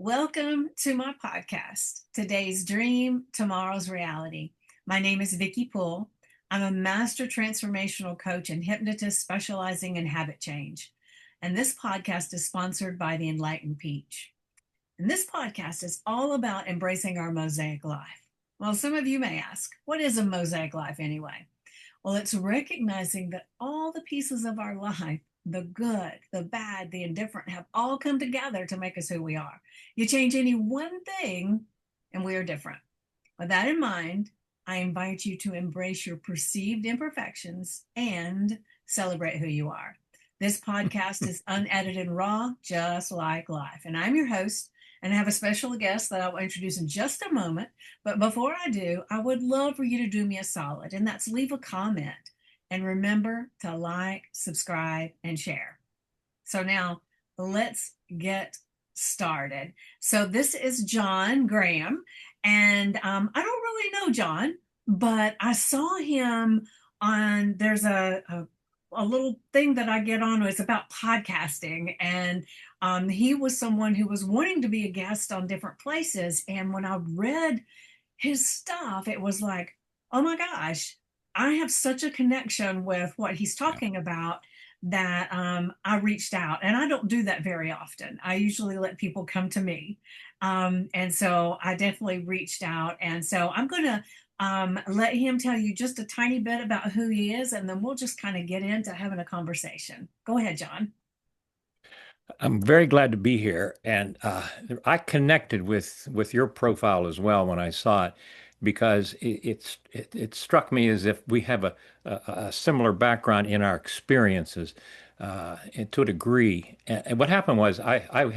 Welcome to my podcast, Today's Dream, Tomorrow's Reality. My name is Vickie Poole. I'm a master transformational coach and hypnotist specializing in habit change. And this podcast is sponsored by the Enlightened Peach. And this podcast is all about embracing our mosaic life. Well, some of you may ask, what is a mosaic life anyway? Well, it's recognizing that all the pieces of our life, the good, the bad, the indifferent, have all come together to make us who we are. You change any one thing, and we are different. With that in mind, I invite you to embrace your perceived imperfections and celebrate who you are. This podcast is unedited and raw, just like life. And I'm your host, and I have a special guest that I will introduce in just a moment. But before I do, I would love for you to do me a solid, and that's leave a comment. And remember to like, subscribe, and share. So now let's get started. So this is John Graham, and I don't really know John, but I saw him on, there's a little thing that I get on. It's about podcasting, and he was someone who was wanting to be a guest on different places. And when I read his stuff, it was like, oh my gosh, I have such a connection with what he's talking about that I reached out. And I don't do that very often. I usually let people come to me. And so I definitely reached out. And so I'm going to let him tell you just a tiny bit about who he is, and then we'll just kind of get into having a conversation. Go ahead, John. I'm very glad to be here, and I connected with your profile as well when I saw it, because it struck me as if we have a similar background in our experiences, and to a degree. And what happened was I've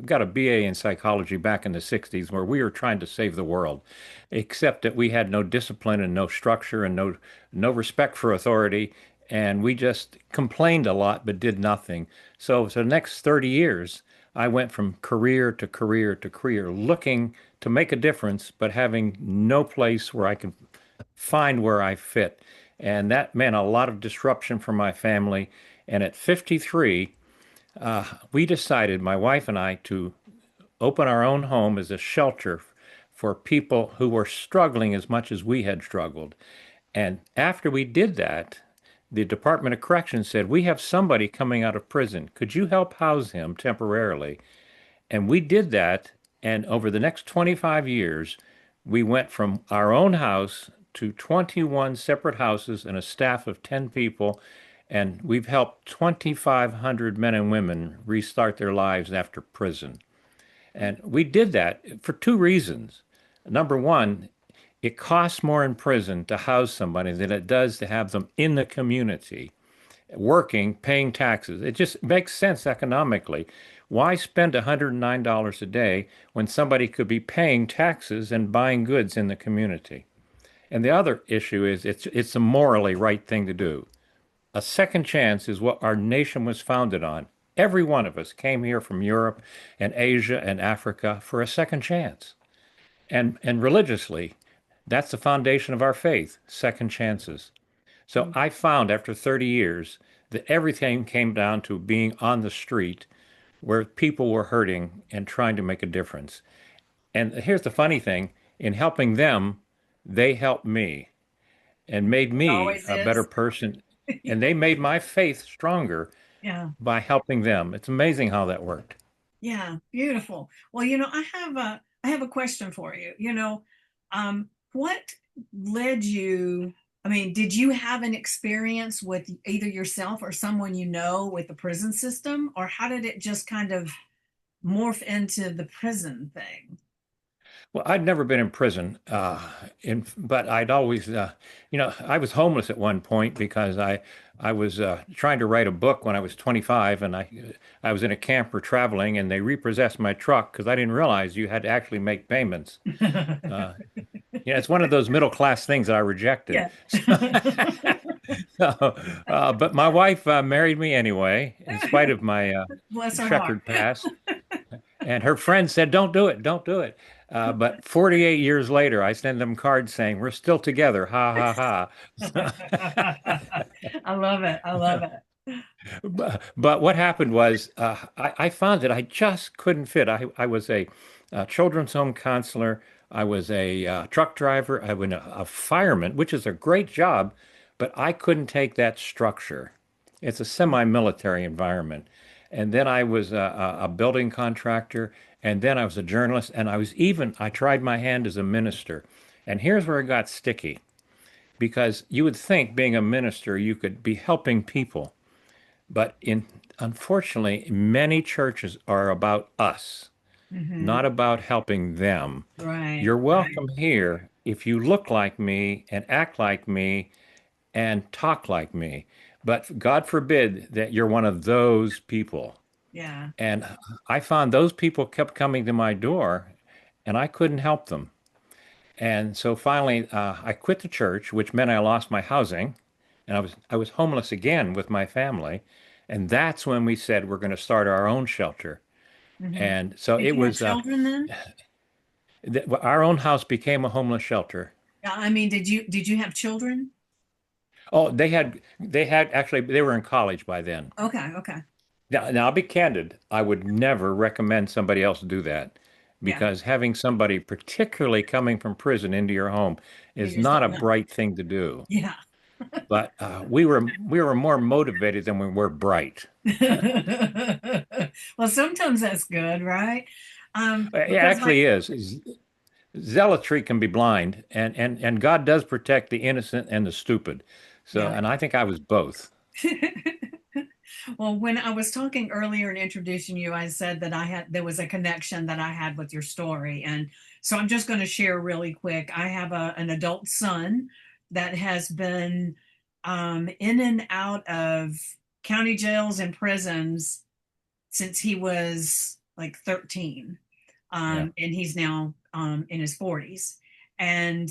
got a BA in psychology back in the '60s, where we were trying to save the world, except that we had no discipline and no structure and no respect for authority. And we just complained a lot, but did nothing. So the next 30 years, I went from career to career to career, looking to make a difference, but having no place where I could find where I fit. And that meant a lot of disruption for my family. And at 53, we decided, my wife and I, to open our own home as a shelter for people who were struggling as much as we had struggled. And after we did that, the Department of Corrections said, we have somebody coming out of prison. Could you help house him temporarily? And we did that. And over the next 25 years, we went from our own house to 21 separate houses and a staff of 10 people. And we've helped 2,500 men and women restart their lives after prison. And we did that for two reasons. Number one, it costs more in prison to house somebody than it does to have them in the community, working, paying taxes. It just makes sense economically. Why spend $109 a day when somebody could be paying taxes and buying goods in the community? And the other issue is it's a morally right thing to do. A second chance is what our nation was founded on. Every one of us came here from Europe and Asia and Africa for a second chance. And religiously, that's the foundation of our faith, second chances. So I found after 30 years that everything came down to being on the street where people were hurting and trying to make a difference. And here's the funny thing, in helping them, they helped me and made It me always a better is. person. And they made my faith stronger Yeah. by helping them. It's amazing how that worked. Yeah, beautiful. Well, I have a question for you. What led you? I mean, did you have an experience with either yourself or someone you know with the prison system, or how did it just kind of morph into the prison thing? Well, I'd never been in prison, but I'd always, I was homeless at one point because I was trying to write a book when I was 25, and I was in a camper traveling, and they repossessed my truck because I didn't realize you had to actually make payments. Uh, it's one of those middle class things that I rejected. Yeah. But my wife married me anyway, in spite of my Bless her heart. checkered past. And her friend said, "Don't do it, don't do it." But 48 years later, I send them cards saying, "We're still together." Ha ha ha. I love it. I love it. But what happened was I found that I just couldn't fit. I was a children's home counselor. I was a truck driver. I was a fireman, which is a great job, but I couldn't take that structure. It's a semi-military environment. And then I was a building contractor, and then I was a journalist, and I tried my hand as a minister. And here's where it got sticky, because you would think being a minister, you could be helping people. But unfortunately, many churches are about us, Hmm. not about helping them. Right, You're right. welcome here if you look like me and act like me and talk like me. But God forbid that you're one of those people. Yeah. And I found those people kept coming to my door and I couldn't help them. And so finally, I quit the church, which meant I lost my housing, and I was homeless again with my family. And that's when we said we're going to start our own shelter. Hmm. And so Did it you have was children then? our own house became a homeless shelter. Yeah, I mean, did you have children? Oh, they had actually they were in college by then. Okay, okay. Now I'll be candid. I would never recommend somebody else do that Yeah. because having somebody, particularly coming from prison, into your home You is just not don't a know. bright thing to do. Yeah. But we were more motivated than we were bright. Well, sometimes that's good, right? It Because like, actually is. Zealotry can be blind, and God does protect the innocent and the stupid. So, yeah. and I think I was both. Well, when I was talking earlier and introducing you, I said that there was a connection that I had with your story. And so I'm just going to share really quick. I have an adult son that has been in and out of county jails and prisons since he was like 13. Yeah, And he's now in his 40s. And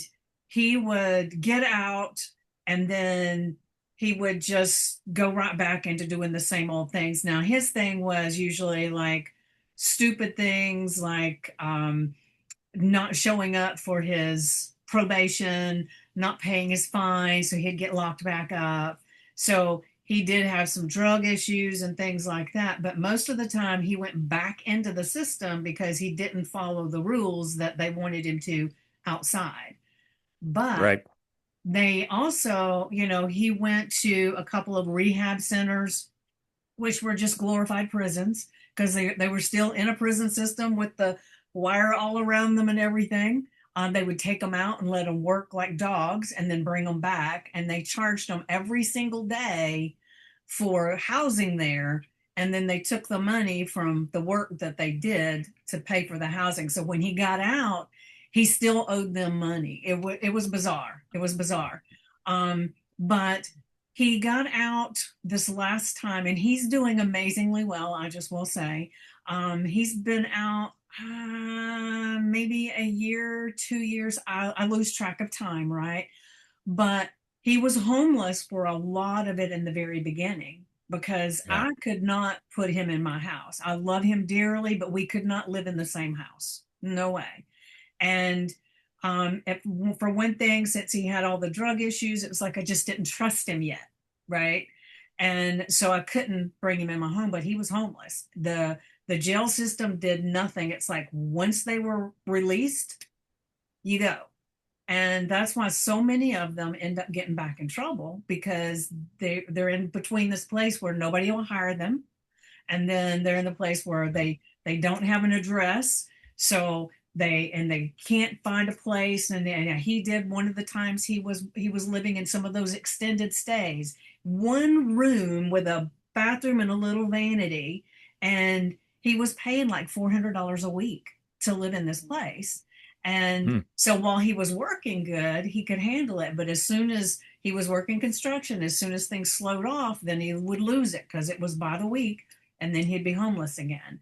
he would get out and then he would just go right back into doing the same old things. Now, his thing was usually like stupid things like not showing up for his probation, not paying his fine, so he'd get locked back up. So he did have some drug issues and things like that, but most of the time he went back into the system because he didn't follow the rules that they wanted him to outside. But right. they also, he went to a couple of rehab centers which were just glorified prisons because they were still in a prison system with the wire all around them and everything. They would take them out and let them work like dogs and then bring them back. And they charged them every single day for housing there. And then they took the money from the work that they did to pay for the housing. So when he got out, he still owed them money. It was bizarre. It was bizarre. But he got out this last time and he's doing amazingly well, I just will say. He's been out maybe a year, 2 years. I lose track of time, right? But he was homeless for a lot of it in the very beginning because Yeah, I could not put him in my house. I love him dearly, but we could not live in the same house. No way. And if, for one thing, since he had all the drug issues, it was like I just didn't trust him yet, right? And so I couldn't bring him in my home, but he was homeless. The jail system did nothing. It's like once they were released, you go. And that's why so many of them end up getting back in trouble because they're in between this place where nobody will hire them, and then they're in the place where they don't have an address, so they can't find a place. And he did one of the times he was living in some of those extended stays, one room with a bathroom and a little vanity, and he was paying like $400 a week to live in this place. And hmm, so while he was working good, he could handle it. But as soon as he was working construction, as soon as things slowed off, then he would lose it because it was by the week and then he'd be homeless again.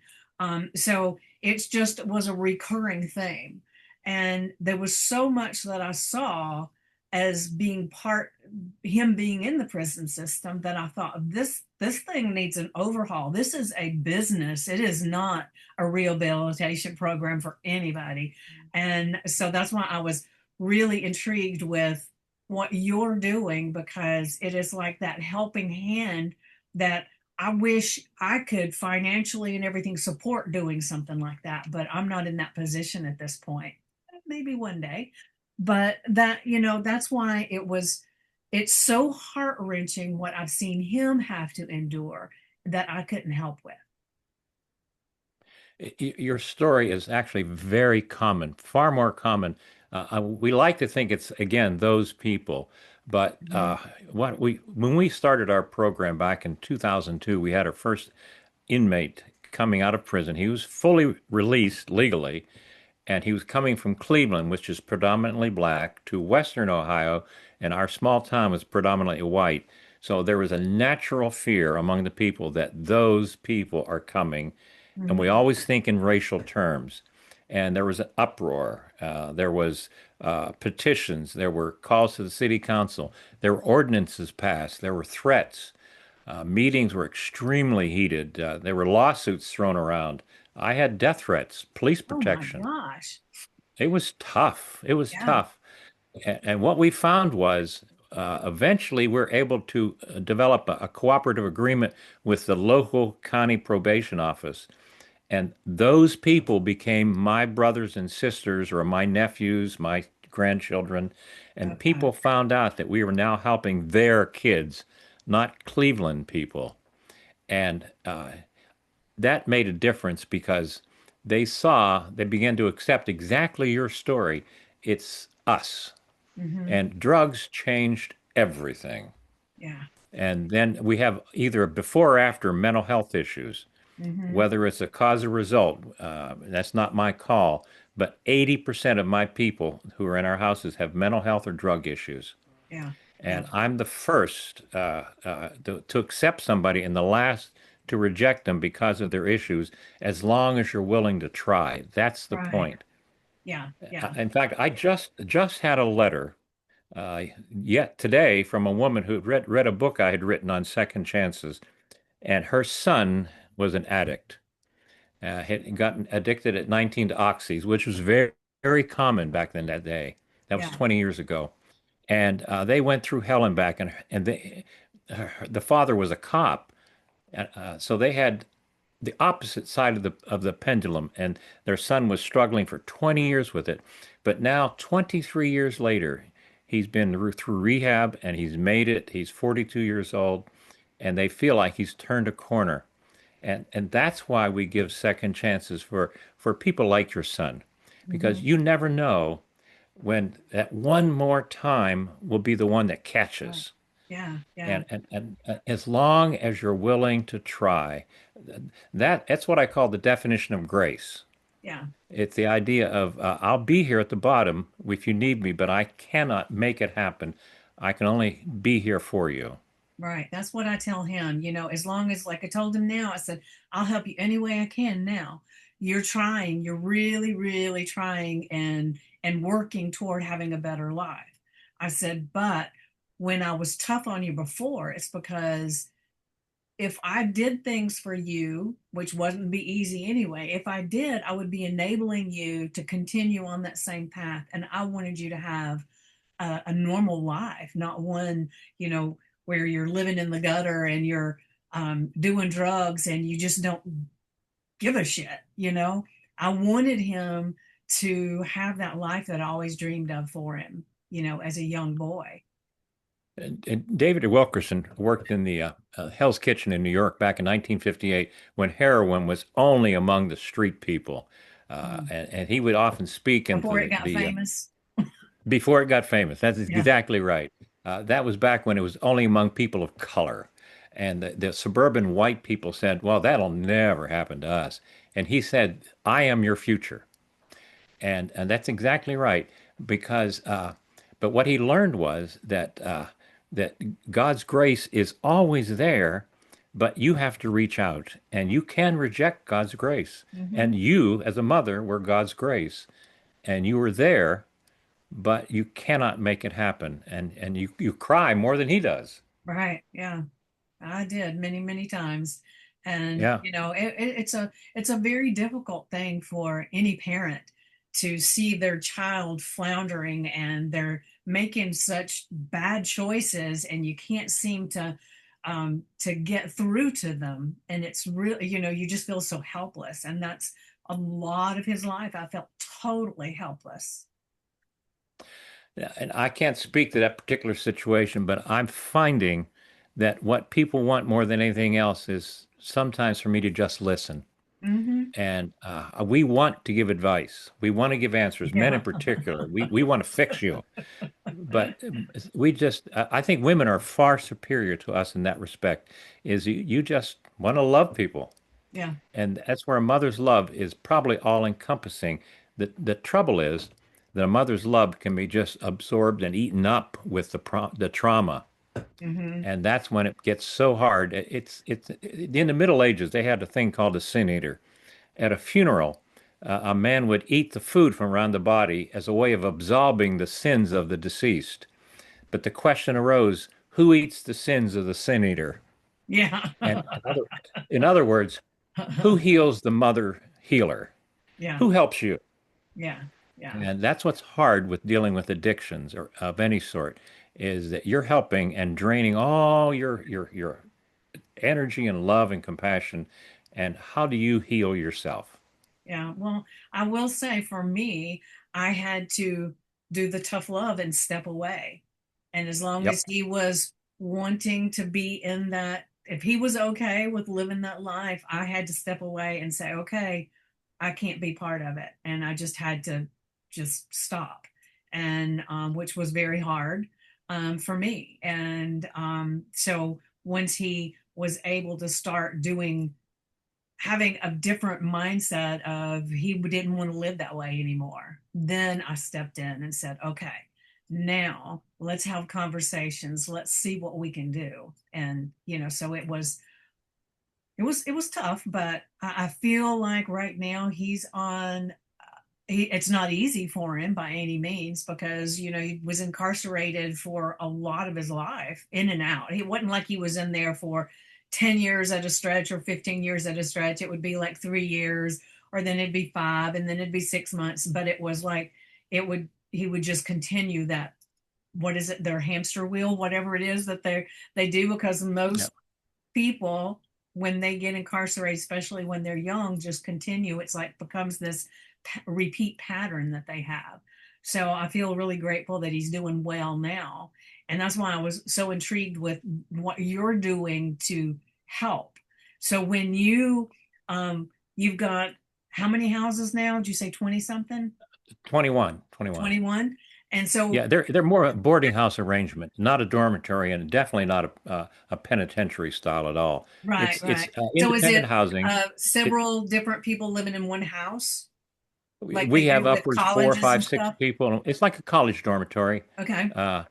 So it just was a recurring thing. And there was so much that I saw as being part, him being in the prison system, that I thought this thing needs an overhaul. This is a business. It is not a rehabilitation program for anybody. And so that's why I was really intrigued with what you're doing, because it is like that helping hand that I wish I could financially and everything support doing something like that, but I'm not in that position at this point. Maybe one day. But that, that's why it's so heart wrenching what I've seen him have to endure that I couldn't help with. Your story is actually very common, far more common. We like to think it's again those people, but Mhm. what we when we started our program back in 2002, we had our first inmate coming out of prison. He was fully released legally, and he was coming from Cleveland, which is predominantly black, to Western Ohio, and our small town was predominantly white. So there was a natural fear among the people that those people are coming, and we Mhm. always think in racial terms. And there was an uproar. There was petitions. There were calls to the city council. There were ordinances passed. There were threats. Meetings were extremely heated. There were lawsuits thrown around. I had death threats, police Oh my protection. gosh. It was tough. It was Yeah. tough. And what we found was eventually we're able to develop a cooperative agreement with the local county probation office. And those people became my brothers and sisters or my nephews, my grandchildren. And Okay. people found out that we were now helping their kids, not Cleveland people. And that made a difference because they began to accept exactly your story. It's us. Hmm. And drugs changed everything. Yeah. And then we have either before or after mental health issues, Hmm. whether it's a cause or result. That's not my call. But 80% of my people who are in our houses have mental health or drug issues. Yeah. Yeah. And I'm the first to accept somebody and the last to reject them because of their issues, as long as you're willing to try. That's the Right. point. Yeah. Yeah. In fact, I just had a letter yet today from a woman who read a book I had written on second chances, and her son was an addict. Had gotten addicted at 19 to oxys, which was very common back then that day. That was Yeah. 20 years ago. And they went through hell and back, the father was a cop, so they had the opposite side of the pendulum, and their son was struggling for 20 years with it. But now, 23 years later, he's been through rehab and he's made it. He's 42 years old, and they feel like he's turned a corner. And that's why we give second chances for people like your son, because Hmm. you never know when that one more time will be the one that Right. catches. Yeah. Yeah. And as long as you're willing to try, that's what I call the definition of grace. Yeah. It's the idea of I'll be here at the bottom if you need me, but I cannot make it happen. I can only be here for you. Right. That's what I tell him. As long as, like I told him now, I said, I'll help you any way I can now. You're trying, you're really, really trying and working toward having a better life. I said, but when I was tough on you before, it's because if I did things for you, which wouldn't be easy anyway, if I did, I would be enabling you to continue on that same path. And I wanted you to have a normal life, not one, where you're living in the gutter and you're doing drugs and you just don't give a shit. I wanted him to have that life that I always dreamed of for him, as a young boy. And David Wilkerson worked in the Hell's Kitchen in New York back in 1958 when heroin was only among the street people. Mm. And he would often speak into Before it got the famous. before it got famous. That's Yeah. exactly right. That was back when it was only among people of color. And the suburban white people said, well, that'll never happen to us. And he said, I am your future. And that's exactly right. Because, but what he learned was that God's grace is always there, but you have to reach out and you can reject God's grace. Hmm. And you, as a mother, were God's grace. And you were there, but you cannot make it happen. And you cry more than he does. Right. Yeah. I did many, many times. And Yeah. it's a very difficult thing for any parent to see their child floundering and they're making such bad choices and you can't seem to to get through to them. And it's really, you just feel so helpless. And that's a lot of his life. I felt totally helpless. Yeah, and I can't speak to that particular situation, but I'm finding that what people want more than anything else is sometimes for me to just listen. Hmm. And we want to give advice. We want to give answers, men in Yeah. particular. We want to fix you. But we just, I think women are far superior to us in that respect, is you just want to love people. Yeah. And that's where a mother's love is probably all encompassing. The trouble is that a mother's love can be just absorbed and eaten up with the trauma. Hmm. And that's when it gets so hard. It's in the Middle Ages, they had a thing called a sin eater. At a funeral, a man would eat the food from around the body as a way of absolving the sins of the deceased. But the question arose, who eats the sins of the sin eater? Yeah. And in other words, who heals the mother healer? Yeah. Who helps you? Yeah. Yeah. And that's what's hard with dealing with addictions or of any sort, is that you're helping and draining all your energy and love and compassion. And how do you heal yourself? Yeah. Well, I will say for me, I had to do the tough love and step away. And as long as Yep. he was wanting to be in that, if he was okay with living that life, I had to step away and say, okay, I can't be part of it. And I just had to just stop. And which was very hard for me. And so once he was able to start doing having a different mindset of he didn't want to live that way anymore, then I stepped in and said, okay, now let's have conversations, let's see what we can do. And so it was tough, but I feel like right now he's on it's not easy for him by any means, because he was incarcerated for a lot of his life, in and out. It wasn't like he was in there for 10 years at a stretch or 15 years at a stretch. It would be like 3 years, or then it'd be 5, and then it'd be 6 months. But it was like he would just continue that, what is it, their hamster wheel, whatever it is that they do, because most Yep. people, when they get incarcerated, especially when they're young, just continue. It's like becomes this repeat pattern that they have. So I feel really grateful that he's doing well now. And that's why I was so intrigued with what you're doing to help. So when you've got how many houses now? Did you say 20 something? 21, 21. 21? And so, Yeah, they're more a boarding house arrangement, not a dormitory, and definitely not a penitentiary style at all. right, It's right. So is independent it housing. It several different people living in one house like we they have do with upwards four, colleges and five, six stuff? people. It's like a college dormitory, Okay. uh,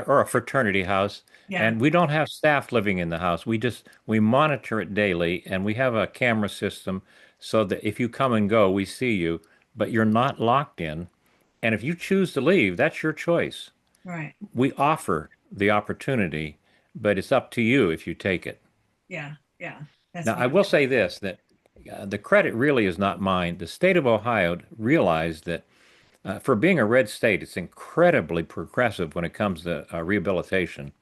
or a fraternity house. Yeah. And we don't have staff living in the house. We monitor it daily, and we have a camera system so that if you come and go, we see you, but you're not locked in. And if you choose to leave, that's your choice. Right. We offer the opportunity, but it's up to you if you take it. Yeah. Yeah. That's Now, I will wonderful. say this, that the credit really is not mine. The state of Ohio realized that for being a red state, it's incredibly progressive when it comes to rehabilitation.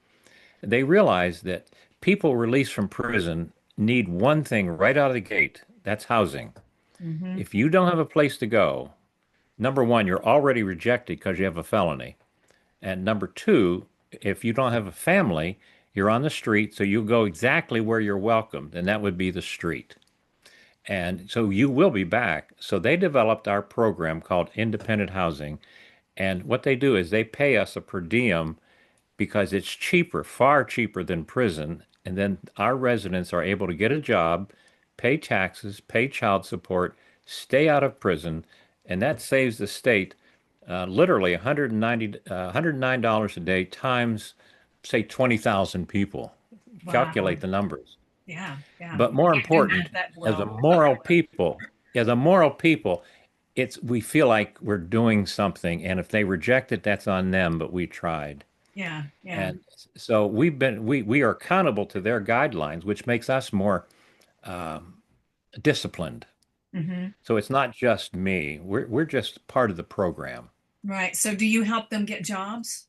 They realized that people released from prison need one thing right out of the gate. That's housing. Hmm. If you don't have a place to go, number one, you're already rejected because you have a felony. And number two, if you don't have a family, you're on the street, so you go exactly where you're welcomed, and that would be the street. And so you will be back. So they developed our program called independent housing. And what they do is they pay us a per diem because it's cheaper, far cheaper than prison. And then our residents are able to get a job, pay taxes, pay child support, stay out of prison, and that saves the state literally 109 dollars a day times, say, 20,000 people. Wow. Calculate the numbers. Yeah. Yeah. But more Can't do math important, that as a well. moral people, as a moral people, it's we feel like we're doing something, and if they reject it, that's on them. But we tried. Yeah. Yeah. And so we are accountable to their guidelines, which makes us more um, disciplined. Hmm. So it's not just me. We're just part of the program. Right. So do you help them get jobs?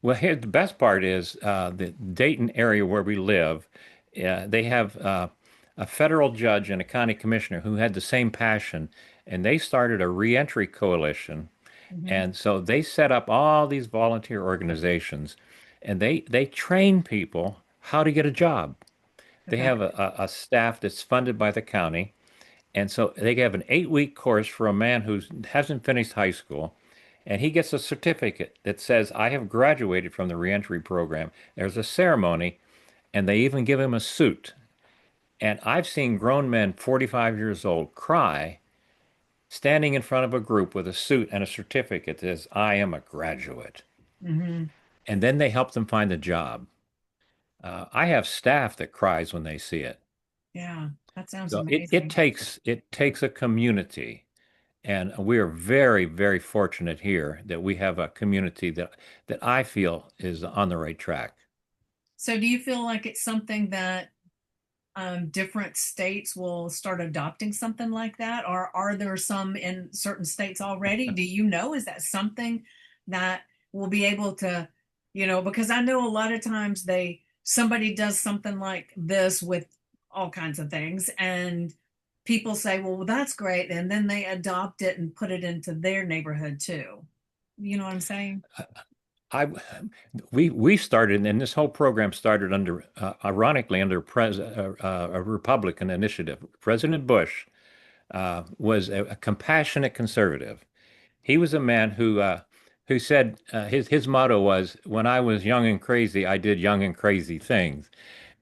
Well, here the best part is the Dayton area where we live. They have a federal judge and a county commissioner who had the same passion, and they started a reentry coalition. Hmm. And so they set up all these volunteer organizations, and they train people how to get a job. They Okay. have a staff that's funded by the county, and so they have an 8-week course for a man who hasn't finished high school, and he gets a certificate that says, I have graduated from the reentry program. There's a ceremony, and they even give him a suit. And I've seen grown men, 45 years old, cry standing in front of a group with a suit and a certificate that says, I am a graduate. Hmm. And then they help them find a job. I have staff that cries when they see it. Yeah, that sounds So it amazing. takes a community. And we are very, very fortunate here that we have a community that I feel is on the right track. So, do you feel like it's something that different states will start adopting something like that, or are there some in certain states already? Do you know? Is that something that will be able to, because I know a lot of times somebody does something like this with all kinds of things, and people say, well, that's great, and then they adopt it and put it into their neighborhood too. You know what I'm saying? I we started, and this whole program started under, ironically, under a Republican initiative. President Bush was a compassionate conservative. He was a man who said his motto was, "When I was young and crazy, I did young and crazy things."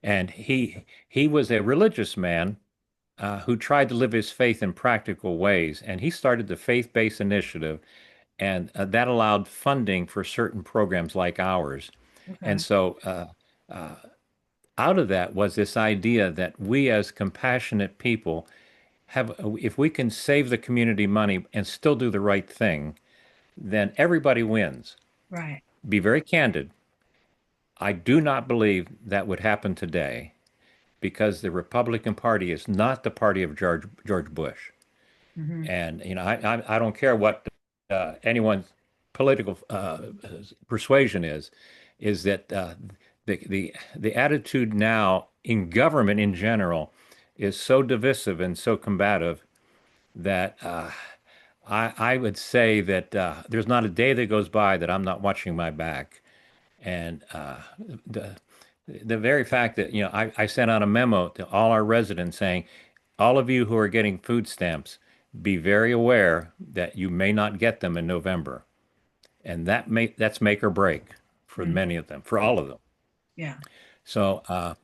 And he was a religious man who tried to live his faith in practical ways. And he started the faith-based initiative, and that allowed funding for certain programs like ours. And Okay. so out of that was this idea that we as compassionate people have, if we can save the community money and still do the right thing, then everybody wins. Right. Be very candid. I do not believe that would happen today because the Republican Party is not the party of George Bush. Hmm. And I don't care what anyone's political persuasion is that the attitude now in government in general is so divisive and so combative that I would say that there's not a day that goes by that I'm not watching my back. And the the very fact that I sent out a memo to all our residents saying, all of you who are getting food stamps, be very aware that you may not get them in November, and that's make or break for Hmm. many of them, for all of them. Yeah. So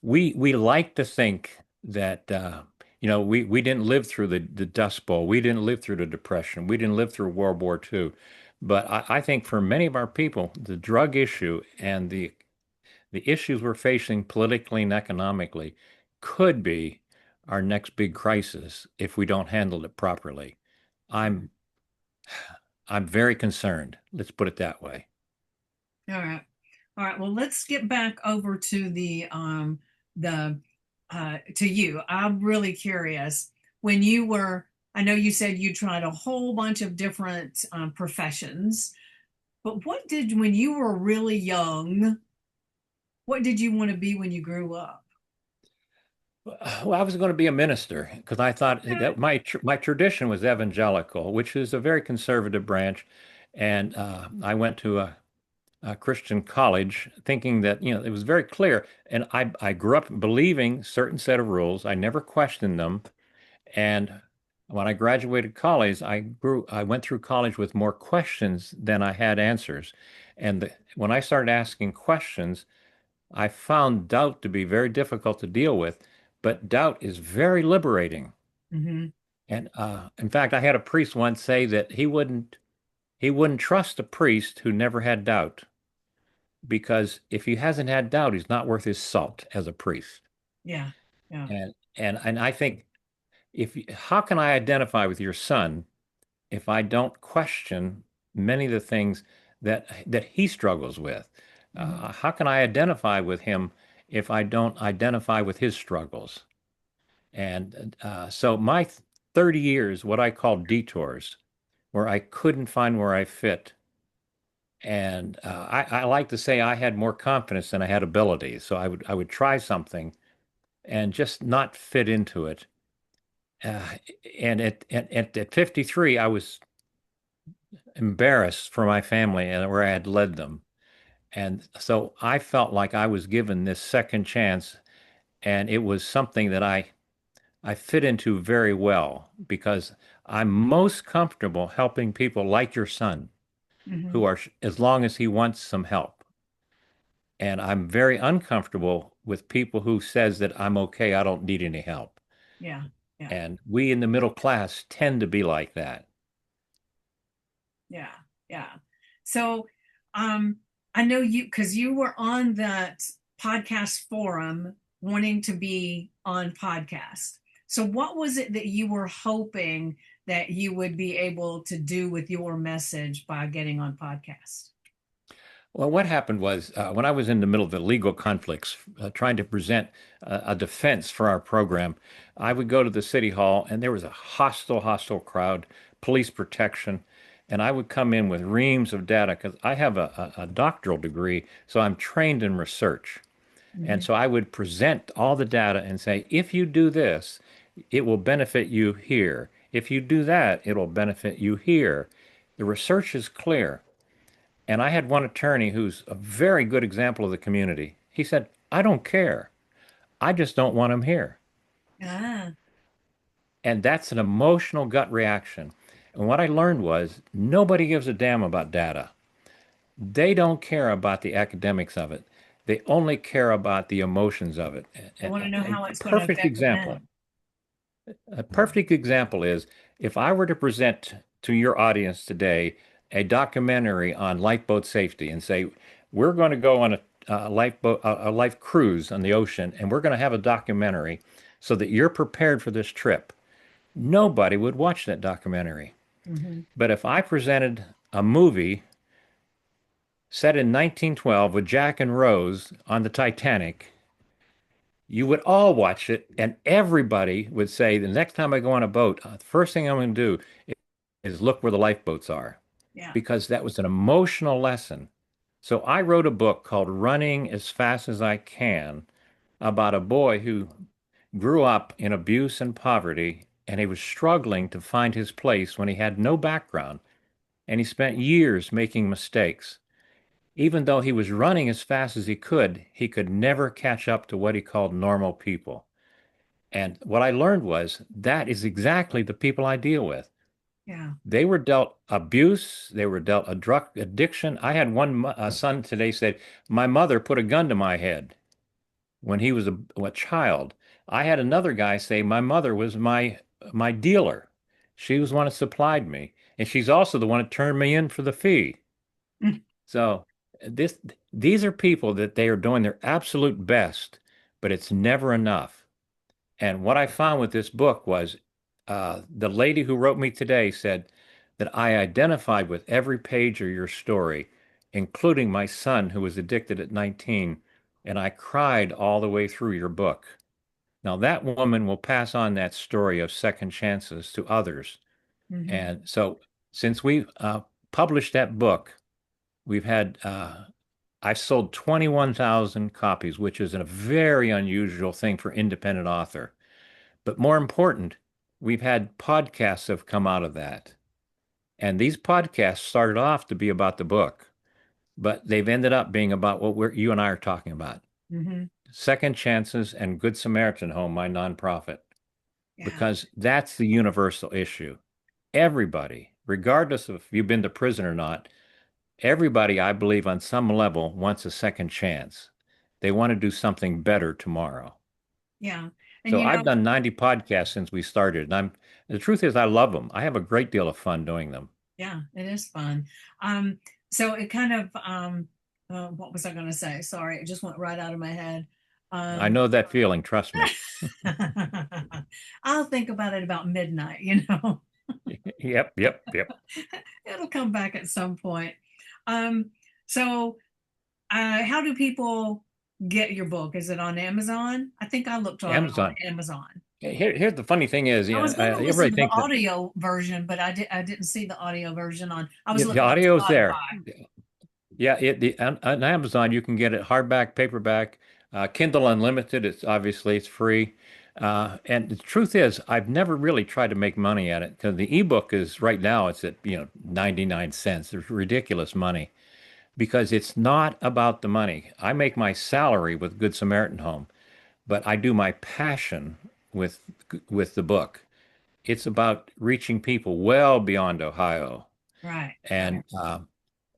we like to think that we didn't live through the Dust Bowl, we didn't live through the Depression, we didn't live through World War II, but I think for many of our people, the drug issue and the issues we're facing politically and economically could be our next big crisis if we don't handle it properly. I'm I'm very concerned. Let's put it that way. All right. All right. Well, let's get back over to the to you. I'm really curious. When you were, I know you said you tried a whole bunch of different professions, but when you were really young, what did you want to be when you grew up? Well, I was going to be a minister because I thought Okay. that my tradition was evangelical, which is a very conservative branch, and I went to a Christian college thinking that it was very clear, and I grew up believing certain set of rules. I never questioned them. And when I graduated college, I went through college with more questions than I had answers. And when I started asking questions, I found doubt to be very difficult to deal with, but doubt is very liberating. Mm-hmm. And in fact, I had a priest once say that he wouldn't trust a priest who never had doubt because if he hasn't had doubt, he's not worth his salt as a priest. Yeah. Yeah. And I think, how can I identify with your son if I don't question many of the things that he struggles with? Mm-hmm. How can I identify with him if I don't identify with his struggles? And so my 30 years, what I call detours, where I couldn't find where I fit, And I like to say I had more confidence than I had ability. So I would try something and just not fit into it. Uh, and at 53, I was embarrassed for my family and where I had led them. And so I felt like I was given this second chance, and it was something that I fit into very well because I'm most comfortable helping people like your son Hmm. who are, as long as he wants some help. And I'm very uncomfortable with people who says that I'm okay, I don't need any help. Yeah. Yeah. And we in the middle class tend to be like that. Yeah. Yeah. So, um, I know you because you were on that podcast forum wanting to be on podcast. So, what was it that you were hoping that you would be able to do with your message by getting on podcast? Well, what happened was when I was in the middle of the legal conflicts, trying to present a defense for our program, I would go to the city hall and there was a hostile crowd, police protection, and I would come in with reams of data because I have a doctoral degree, so I'm trained in research. And Hmm. so I would present all the data and say, if you do this, it will benefit you here. If you do that, it'll benefit you here. The research is clear. And I had one attorney who's a very good example of the community. He said, I don't care. I just don't want him here. Ah, And that's an emotional gut reaction. And what I learned was nobody gives a damn about data. They don't care about the academics of it. They only care about the emotions of it. they want to know And how a it's going to perfect affect example, them. a perfect example is if I were to present to your audience today a documentary on lifeboat safety and say, we're going to go on a lifeboat, a life cruise on the ocean, and we're going to have a documentary so that you're prepared for this trip, nobody would watch that documentary. Hmm. But if I presented a movie set in 1912 with Jack and Rose on the Titanic, you would all watch it, and everybody would say, the next time I go on a boat, the first thing I'm going to do is look where the lifeboats are, Yeah. because that was an emotional lesson. So I wrote a book called Running as Fast as I Can about a boy who grew up in abuse and poverty, and he was struggling to find his place when he had no background, and he spent years making mistakes. Even though he was running as fast as he could never catch up to what he called normal people. And what I learned was that is exactly the people I deal with. Yeah. They were dealt abuse, they were dealt a drug addiction. I had one son today said, my mother put a gun to my head when he was a child. I had another guy say, my mother was my dealer. She was the one that supplied me. And she's also the one that turned me in for the fee. So this these are people that they are doing their absolute best, but it's never enough. And what I found with this book was the lady who wrote me today said that I identified with every page of your story, including my son who was addicted at 19, and I cried all the way through your book. Now, that woman will pass on that story of second chances to others. Hmm. And so, since we published that book, we've had, I've sold 21,000 copies, which is a very unusual thing for independent author. But more important, we've had podcasts have come out of that. And these podcasts started off to be about the book, but they've ended up being about what you and I are talking about. Hmm. Second Chances and Good Samaritan Home, my nonprofit, Yeah. because that's the universal issue. Everybody, regardless of if you've been to prison or not, everybody, I believe, on some level wants a second chance. They want to do something better tomorrow. Yeah. And So I've done 90 podcasts since we started, and the truth is I love them. I have a great deal of fun doing them. yeah, it is fun. Um, so it kind of, what was I going to say? Sorry, it just went right out of my head. I Um, know that feeling, trust me. I'll think about it about midnight, you know. Yep. It'll come back at some point. Um, so how do people get your book? Is it on Amazon? I think I looked on it on Amazon. Amazon. Here's the funny thing is, I was going to listen everybody to the thinks that audio version, but I didn't see the audio version on. I was the looking on audio is there. Spotify. Yeah, on Amazon you can get it hardback, paperback, Kindle Unlimited. It's free. And the truth is, I've never really tried to make money at it because the ebook is right now it's at 99 cents. It's ridiculous money because it's not about the money. I make my salary with Good Samaritan Home, but I do my passion with with the book. It's about reaching people well beyond Ohio, Right, right, and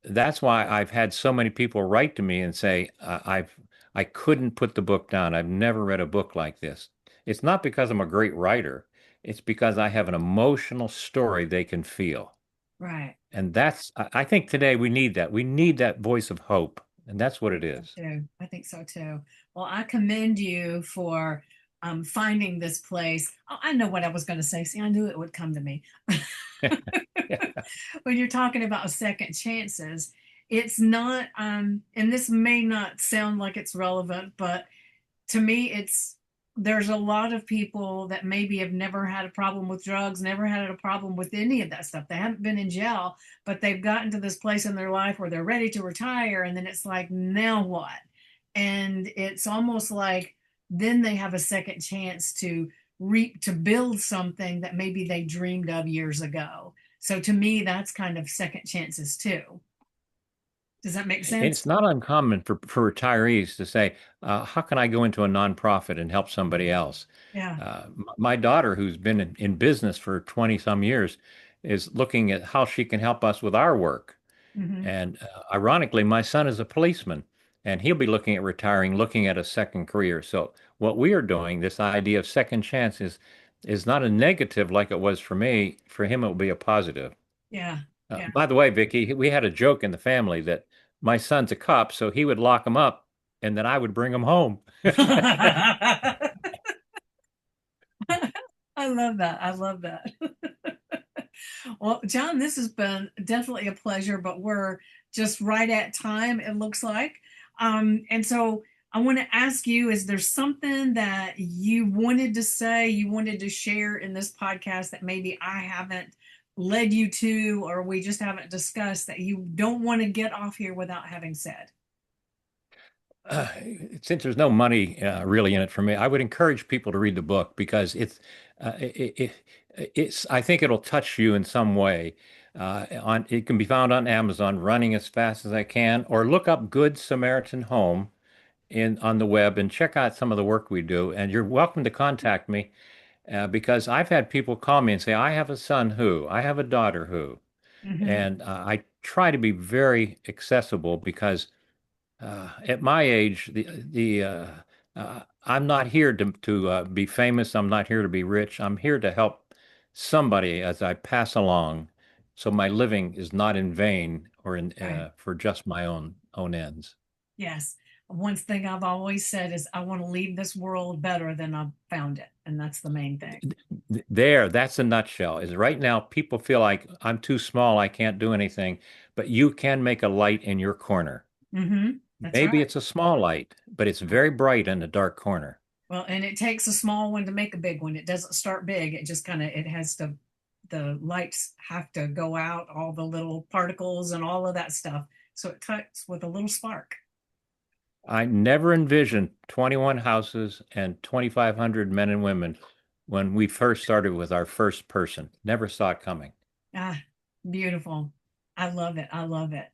that's why I've had so many people write to me and say, I couldn't put the book down. I've never read a book like this. It's not because I'm a great writer. It's because I have an emotional story they can feel. right. And I think today we need that. We need that voice of hope. And that's what it So is. too. I think so too. Well, I commend you for finding this place. Oh, I know what I was going to say. See, I knew it would come to me. When you're talking about second chances, it's not, and this may not sound like it's relevant, but to me, there's a lot of people that maybe have never had a problem with drugs, never had a problem with any of that stuff. They haven't been in jail, but they've gotten to this place in their life where they're ready to retire. And then it's like, now what? And it's almost like then they have a second chance to to build something that maybe they dreamed of years ago. So to me, that's kind of second chances too. Does that make It's sense? not uncommon for retirees to say, how can I go into a nonprofit and help somebody else? Yeah. My daughter, who's been in business for 20 some years, is looking at how she can help us with our work. Hmm. And ironically, my son is a policeman and he'll be looking at retiring, looking at a second career. So what we are doing, this idea of second chances, is not a negative like it was for me. For him, it will be a positive. Yeah. Yeah. By the way, Vicki, we had a joke in the family that my son's a cop, so he would lock him up and then I would bring him home. I love that. I love that. Well, John, this has been definitely a pleasure, but we're just right at time, it looks like. And so I want to ask you, is there something that you wanted to say, you wanted to share in this podcast that maybe I haven't led you to, or we just haven't discussed that you don't want to get off here without having said? uh, since there's no money really in it for me, I would encourage people to read the book because it's I think it'll touch you in some way. It can be found on Amazon, running as fast as I can, or look up Good Samaritan Home in on the web and check out some of the work we do. And you're welcome to contact me because I've had people call me and say, I have a son who, I have a daughter who, Hmm. and I try to be very accessible because at my age, I'm not here to be famous. I'm not here to be rich. I'm here to help somebody as I pass along, so my living is not in vain or in Right. for just my own ends. Yes. One thing I've always said is I want to leave this world better than I found it. And that's the main thing. That's a nutshell. Is right now people feel like I'm too small, I can't do anything, but you can make a light in your corner. Hmm. That's Maybe right. it's a small light, but it's very bright in the dark corner. Well, and it takes a small one to make a big one. It doesn't start big. It just kind of, it has to, the lights have to go out, all the little particles and all of that stuff. So it starts with a little spark. I never envisioned 21 houses and 2,500 men and women when we first started with our first person. Never saw it coming. Ah, beautiful. I love it. I love it.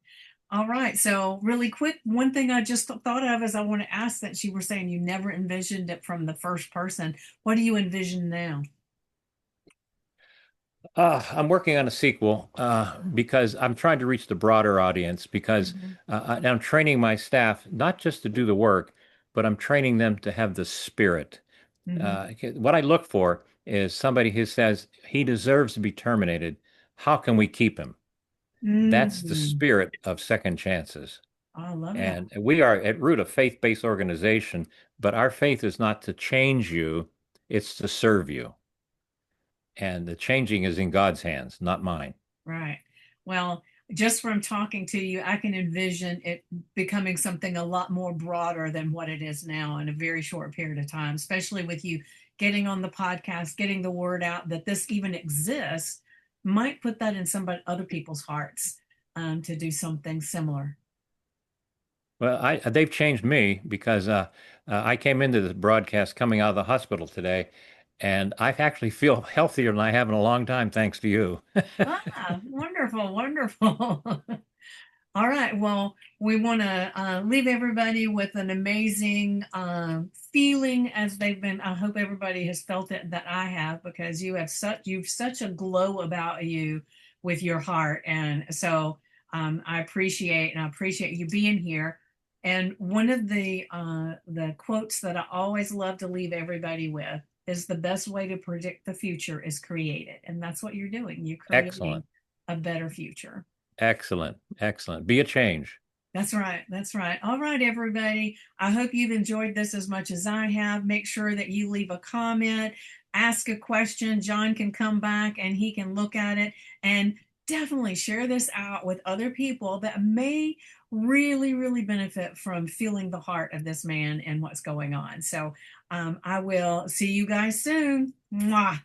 All right. So, really quick, one thing I just thought of is I want to ask that you were saying you never envisioned it from the first person. What do you envision now? I'm working on a sequel because I'm trying to reach the broader audience because Hmm. I'm training my staff not just to do the work, but I'm training them to have the spirit. Hmm. What I look for is somebody who says he deserves to be terminated. How can we keep him? That's the Hmm. spirit of second chances. I love that. And we are at root a faith-based organization, but our faith is not to change you, it's to serve you. And the changing is in God's hands, not mine. Right. Well, just from talking to you, I can envision it becoming something a lot more broader than what it is now in a very short period of time, especially with you getting on the podcast, getting the word out that this even exists, might put that in somebody other people's hearts to do something similar. Well, they've changed me because I came into this broadcast coming out of the hospital today, and I actually feel healthier than I have in a long time, thanks to you. Ah, wonderful, wonderful. All right. Well, we want to leave everybody with an amazing feeling as they've been. I hope everybody has felt it that I have, because you've such a glow about you with your heart, and so I appreciate you being here. And one of the quotes that I always love to leave everybody with is, the best way to predict the future is create it, and that's what you're doing. You're creating Excellent. a better future. Excellent. Excellent. Be a change. That's right. That's right. All right, everybody. I hope you've enjoyed this as much as I have. Make sure that you leave a comment, ask a question. John can come back and he can look at it, and definitely share this out with other people that may really, really benefit from feeling the heart of this man and what's going on. So I will see you guys soon. Mwah.